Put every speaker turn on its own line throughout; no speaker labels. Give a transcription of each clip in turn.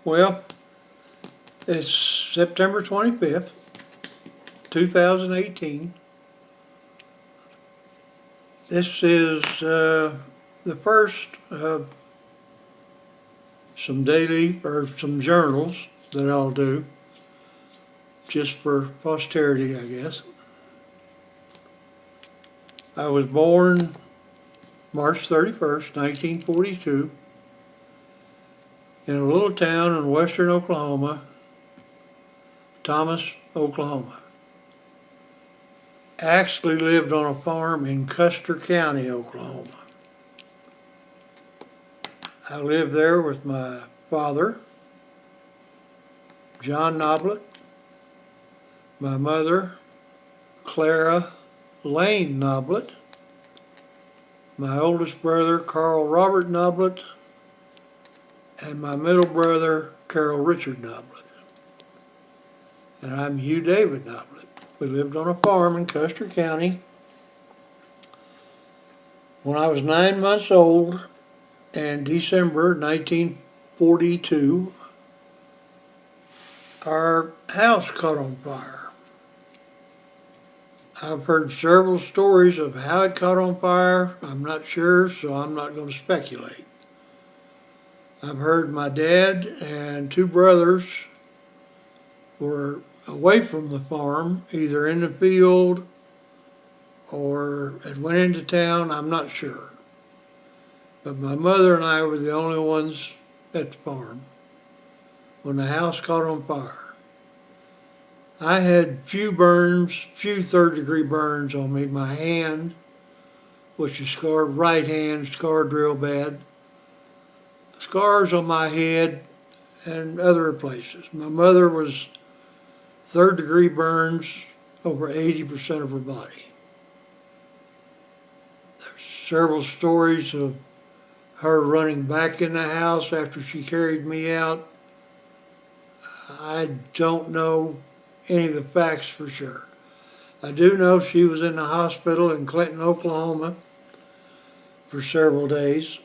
Well, it's September 25th, 2018. This is the first of some daily or some journals that I'll do just for posterity, I guess. I was born March 31st, 1942, in a little town in western Oklahoma, Thomas, Oklahoma. Actually lived on a farm in Custer County, Oklahoma. I lived there with my father, John Noblet, my mother, Clara Lane Noblet, my oldest brother, Carl Robert Noblet, and my middle brother, Carol Richard Noblet. And I'm Hugh David Noblet. We lived on a farm in Custer County. When I was 9 months old, in December 1942, our house caught on fire. I've heard several stories of how it caught on fire. I'm not sure, so I'm not going to speculate. I've heard my dad and two brothers were away from the farm, either in the field or had went into town, I'm not sure. But my mother and I were the only ones at the farm when the house caught on fire. I had few burns, few third-degree burns on me. My hand, which is scarred, right hand, scarred real bad. Scars on my head and other places. My mother was third-degree burns over 80% of her body. There's several stories of her running back in the house after she carried me out. I don't know any of the facts for sure. I do know she was in the hospital in Clinton, Oklahoma for several days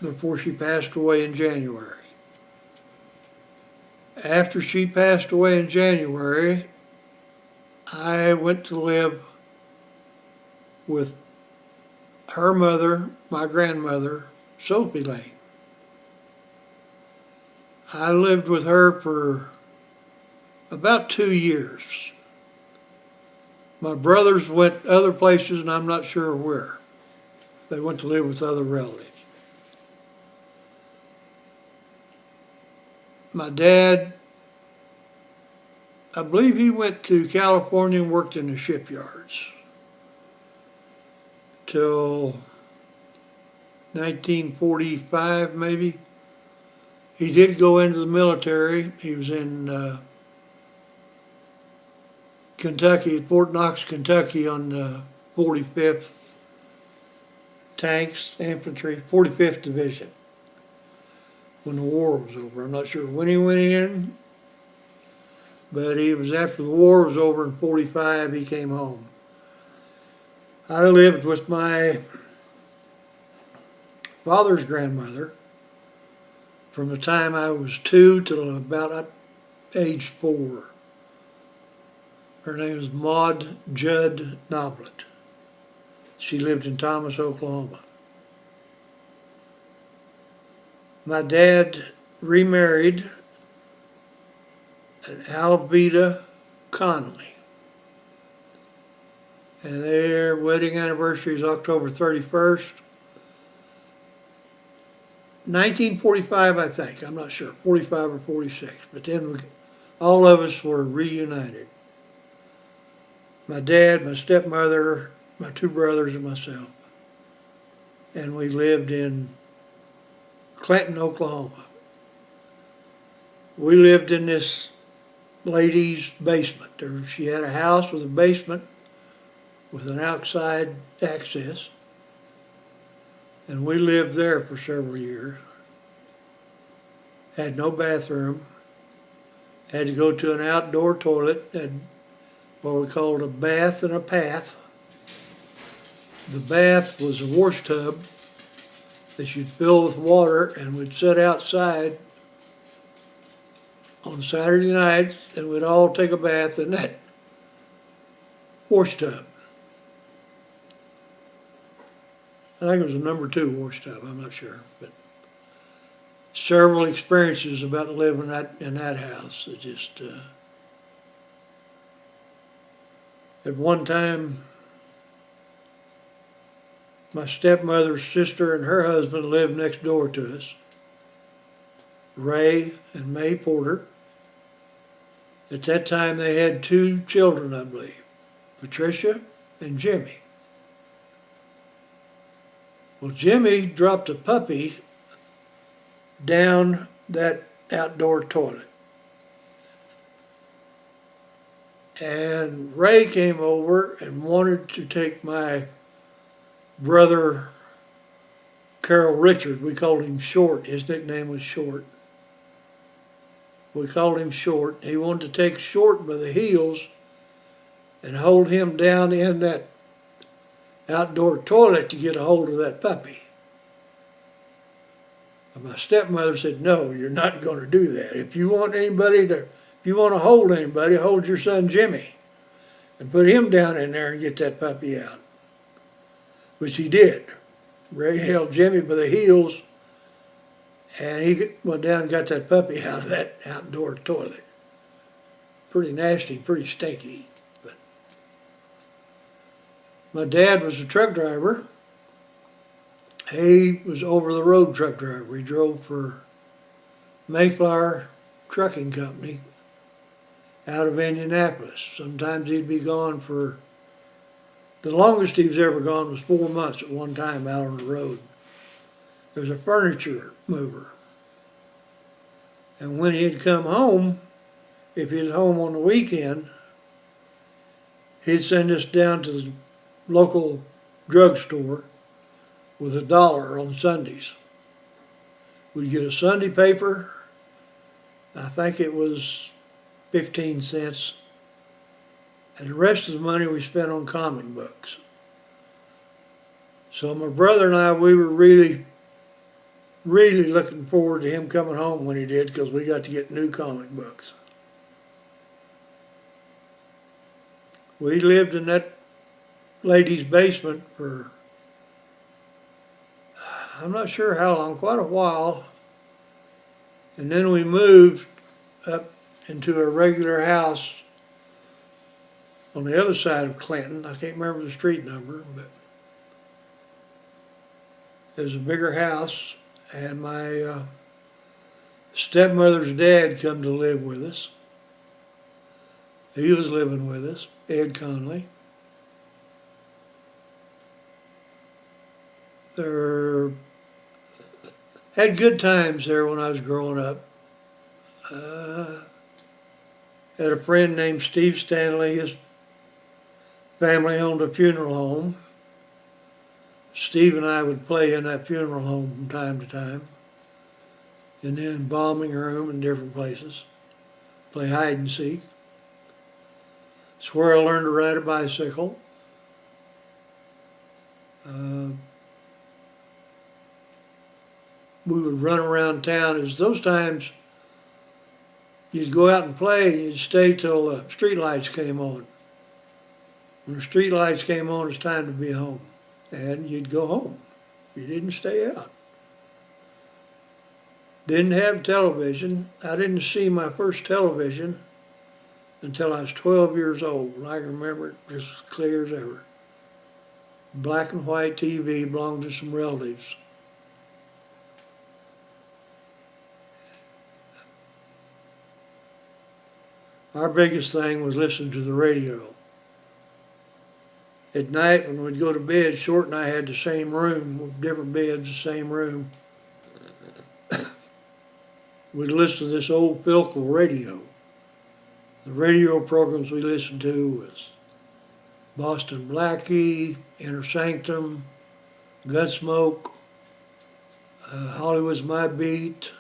before she passed away in January. After she passed away in January, I went to live with her mother, my grandmother, Sophie Lane. I lived with her for about 2 years. My brothers went other places and I'm not sure where. They went to live with other relatives. My dad, I believe he went to California and worked in the shipyards till 1945 maybe. He did go into the military. He was in Kentucky, at Fort Knox, Kentucky on the 45th Tanks Infantry, 45th Division when the war was over. I'm not sure when he went in, but he was after the war was over in 45, he came home. I lived with my father's grandmother from the time I was 2 till about age 4. Her name is Maud Judd Noblet. She lived in Thomas, Oklahoma. My dad remarried an Alveda Conley. And their wedding anniversary is October 31st. 1945, I think. I'm not sure, 45 or 46. But then all of us were reunited. My dad, my stepmother, my two brothers, and myself. And we lived in Clinton, Oklahoma. We lived in this lady's basement. She had a house with a basement with an outside access. And we lived there for several years. Had no bathroom. Had to go to an outdoor toilet. Had what we called a bath and a path. The bath was a wash tub that you'd fill with water and would sit outside on Saturday nights, and we'd all take a bath in that wash tub. I think it was a number 2 wash tub, I'm not sure, but several experiences about living in that house. It just, at one time, my stepmother's sister and her husband lived next door to us, Ray and May Porter. At that time, they had 2 children, I believe, Patricia and Jimmy. Well, Jimmy dropped a puppy down that outdoor toilet. And Ray came over and wanted to take my brother, Carol Richard. We called him Short. His nickname was Short. We called him Short. He wanted to take Short by the heels and hold him down in that outdoor toilet to get a hold of that puppy. And my stepmother said, no, you're not going to do that. If you want to hold anybody, hold your son Jimmy and put him down in there and get that puppy out. Which he did. Ray held Jimmy by the heels and he went down and got that puppy out of that outdoor toilet. Pretty nasty, pretty stinky. But my dad was a truck driver. He was over-the-road truck driver. He drove for Mayflower Trucking Company out of Indianapolis. Sometimes he'd be gone for, the longest he was ever gone was 4 months at one time out on the road. There was a furniture mover. And when he'd come home, if he was home on the weekend, he'd send us down to the local drugstore with $1 on Sundays. We'd get a Sunday paper. I think it was 15 cents. And the rest of the money we spent on comic books. So my brother and I, we were really looking forward to him coming home when he did, because we got to get new comic books. We lived in that lady's basement for, I'm not sure how long, quite a while. And then we moved up into a regular house on the other side of Clinton. I can't remember the street number, but it was a bigger house, and my stepmother's dad come to live with us. He was living with us, Ed Conley. There had good times there when I was growing up. Had a friend named Steve Stanley. His family owned a funeral home. Steve and I would play in that funeral home from time to time. And then embalming room in different places. Play hide and seek. It's where I learned to ride a bicycle. We would run around town. It was those times you'd go out and play and you'd stay till the street lights came on. When the street lights came on, it's time to be home. And you'd go home. You didn't stay out. Didn't have television. I didn't see my first television until I was 12 years old. And I can remember it just as clear as ever. Black and white TV belonged to some relatives. Our biggest thing was listening to the radio. At night when we'd go to bed, Short and I had the same room, with different beds, the same room. We'd listen to this old Philco radio. The radio programs we listened to was Boston Blackie, Inner Sanctum, Gunsmoke, Hollywood's My Beat.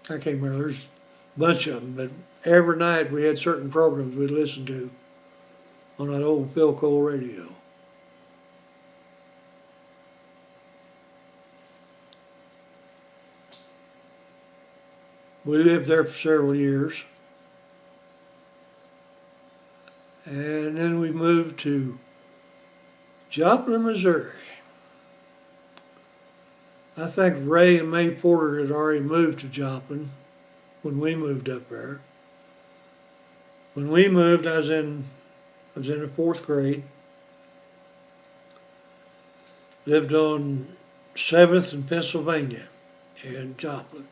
I can't remember, there's a bunch of them, but every night we had certain programs we'd listen to on that old Philco radio. We lived there for several years. And then we moved to Joplin, Missouri. I think Ray and May Porter had already moved to Joplin when we moved up there. When we moved, I was in the fourth grade. Lived on 7th in Pennsylvania in Joplin.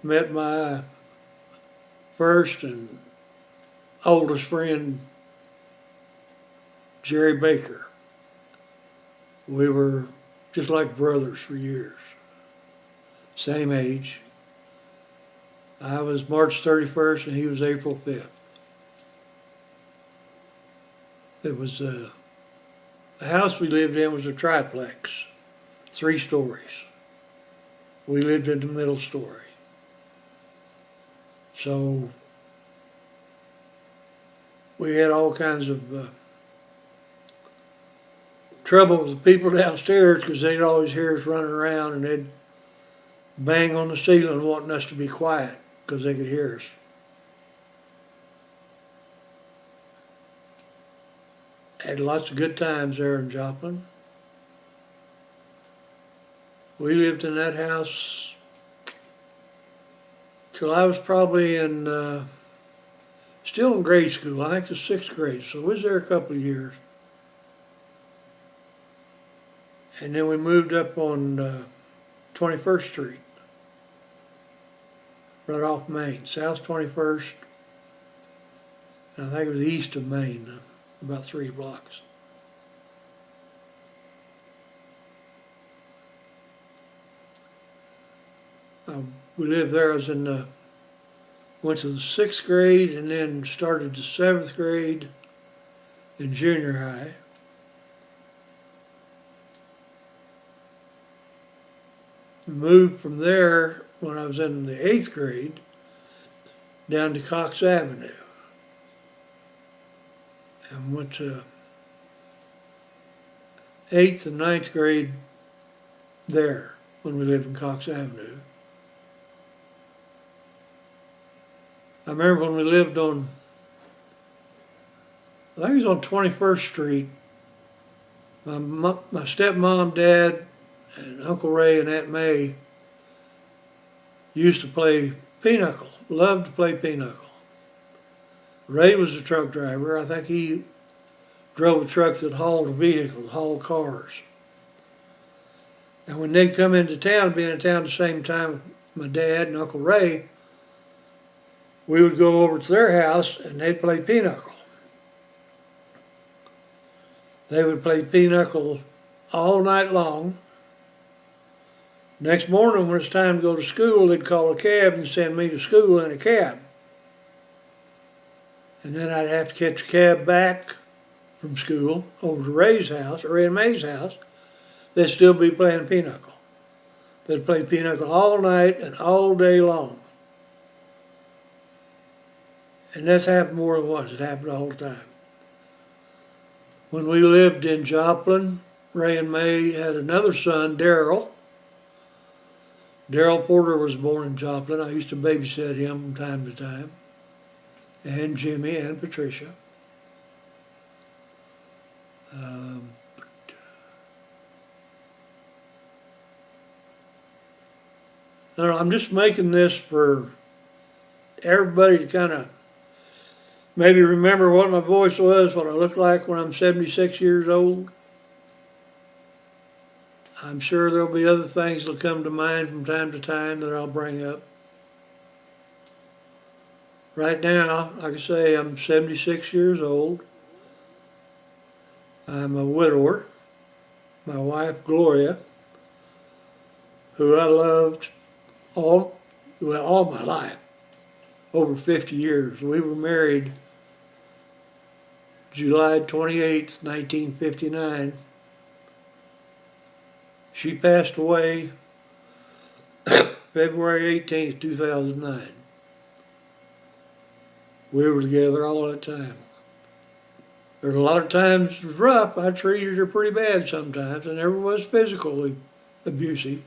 Met my first and oldest friend, Jerry Baker. We were just like brothers for years. Same age. I was March 31st and he was April 5th. It was the house we lived in was a triplex, 3 stories. We lived in the middle story. So we had all kinds of trouble with the people downstairs because they'd always hear us running around and they'd bang on the ceiling wanting us to be quiet because they could hear us. Had lots of good times there in Joplin. We lived in that house till I was probably still in grade school. I think the 6th grade, so I was there a couple of years. And then we moved up on 21st Street, right off Main, South 21st. And I think it was east of Main, about 3 blocks. We lived there. I was went to the 6th grade and then started the 7th grade in junior high. Moved from there when I was in the 8th grade down to Cox Avenue. And went to 8th and 9th grade there when we lived in Cox Avenue. I remember when we lived on, I think it was on 21st Street, my stepmom, dad, and Uncle Ray and Aunt May used to play pinochle, loved to play pinochle. Ray was a truck driver. I think he drove a truck that hauled vehicles, hauled cars. And when they'd come into town, being in town at the same time with my dad and Uncle Ray, we would go over to their house and they'd play pinochle. They would play pinochle all night long. Next morning when it's time to go to school, they'd call a cab and send me to school in a cab. And then I'd have to catch a cab back from school over to Ray's house, or Ray and May's house. They'd still be playing pinochle. They'd play pinochle all night and all day long. And that's happened more than once. It happened all the time. When we lived in Joplin, Ray and May had another son, Daryl. Daryl Porter was born in Joplin. I used to babysit him from time to time. And Jimmy and Patricia. I'm just making this for everybody to kind of maybe remember what my voice was, what I look like when I'm 76 years old. I'm sure there'll be other things that'll come to mind from time to time that I'll bring up. Right now, like I say, I'm 76 years old. I'm a widower. My wife, Gloria, who I loved all my life, over 50 years. We were married July 28th, 1959. She passed away February 18th, 2009. We were together all that time. There's a lot of times it was rough. I treated her pretty bad sometimes. I never was physically abusive.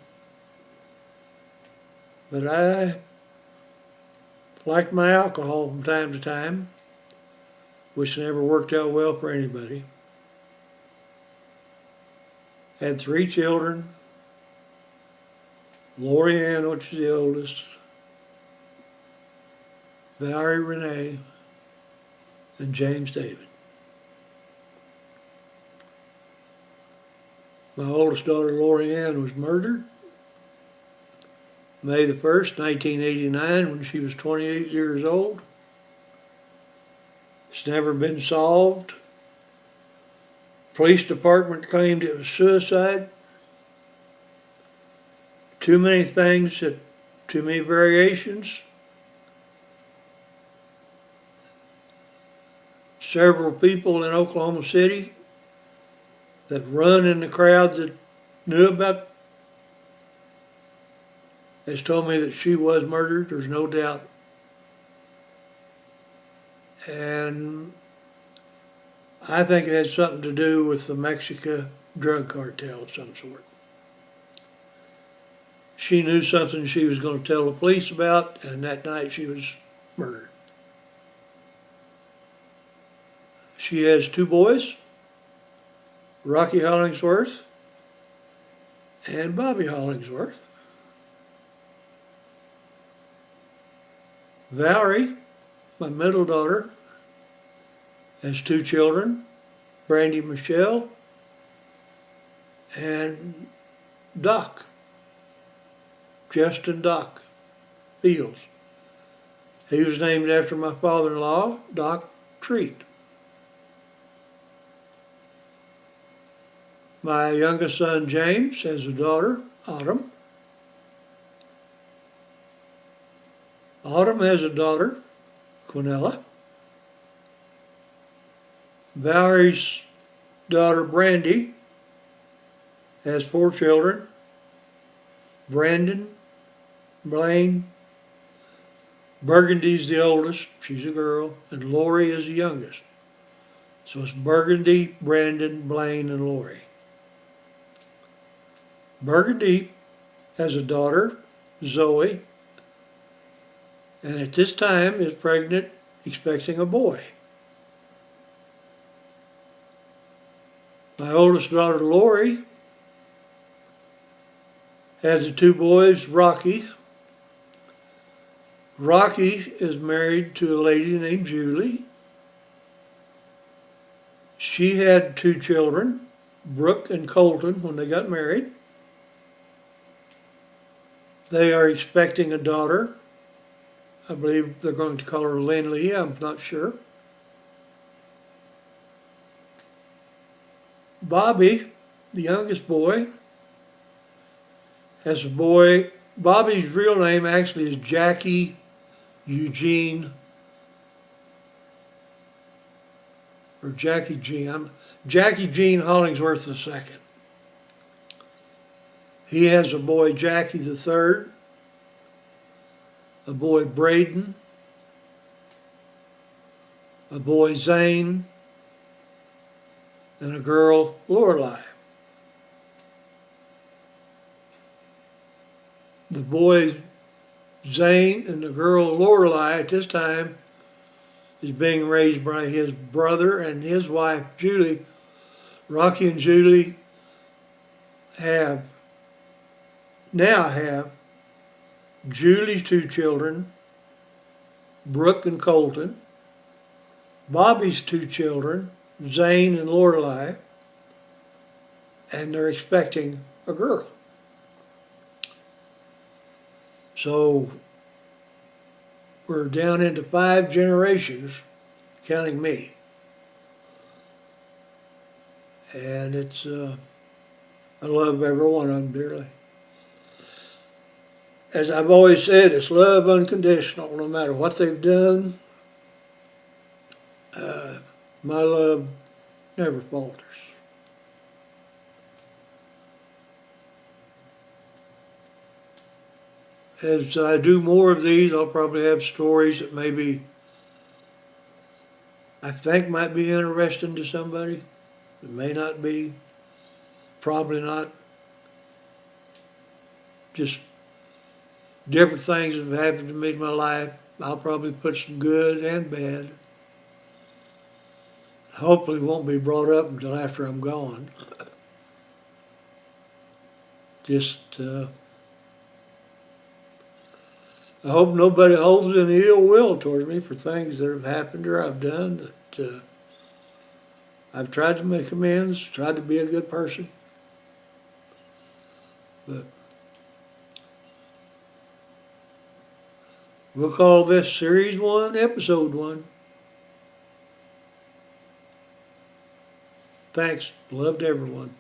But I liked my alcohol from time to time, which never worked out well for anybody. Had 3 children. Lori Ann, which is the oldest, Valerie Renee, and James David. My oldest daughter, Lori Ann, was murdered May the 1st, 1989, when she was 28 years old. It's never been solved. Police department claimed it was suicide. Too many things, too many variations. Several people in Oklahoma City that run in the crowd that knew about has told me that she was murdered, there's no doubt. And I think it has something to do with the Mexican drug cartel of some sort. She knew something she was going to tell the police about, and that night she was murdered. She has 2 boys, Rocky Hollingsworth and Bobby Hollingsworth. Valerie, my middle daughter, has 2 children, Brandy Michelle and Doc, Justin Doc Fields. He was named after my father-in-law, Doc Treat. My youngest son, James, has a daughter, Autumn. Autumn has a daughter, Quinella. Valerie's daughter, Brandy, has 4 children, Brandon, Blaine, Burgundy's the oldest, she's a girl, and Lori is the youngest. So it's Burgundy, Brandon, Blaine, and Lori. Burgundy has a daughter, Zoe, and at this time is pregnant, expecting a boy. My oldest daughter, Lori, has the 2 boys, Rocky. Rocky is married to a lady named Julie. She had 2 children, Brooke and Colton, when they got married. They are expecting a daughter. I believe they're going to call her Lynn-Lee, I'm not sure. Bobby, the youngest boy, has a boy. Bobby's real name actually is Jackie Eugene, or Jackie Jean Hollingsworth II. He has a boy, Jackie III, a boy, Braden, a boy, Zane, and a girl, Lorelei. The boy, Zane, and the girl, Lorelei, at this time is being raised by his brother and his wife, Julie. Rocky and Julie now have Julie's 2 children, Brooke and Colton, Bobby's 2 children, Zane and Lorelei, and they're expecting a girl. So we're down into 5 generations, counting me. And it's, I love every one of them dearly. As I've always said, it's love unconditional, no matter what they've done. My love never falters. As I do more of these, I'll probably have stories that maybe I think might be interesting to somebody. It may not be, probably not. Just different things that have happened to me in my life. I'll probably put some good and bad. Hopefully won't be brought up until after I'm gone. Just, I hope nobody holds any ill will towards me for things that have happened or I've done. That I've tried to make amends, tried to be a good person. But we'll call this Series 1, Episode 1. Thanks. Loved everyone.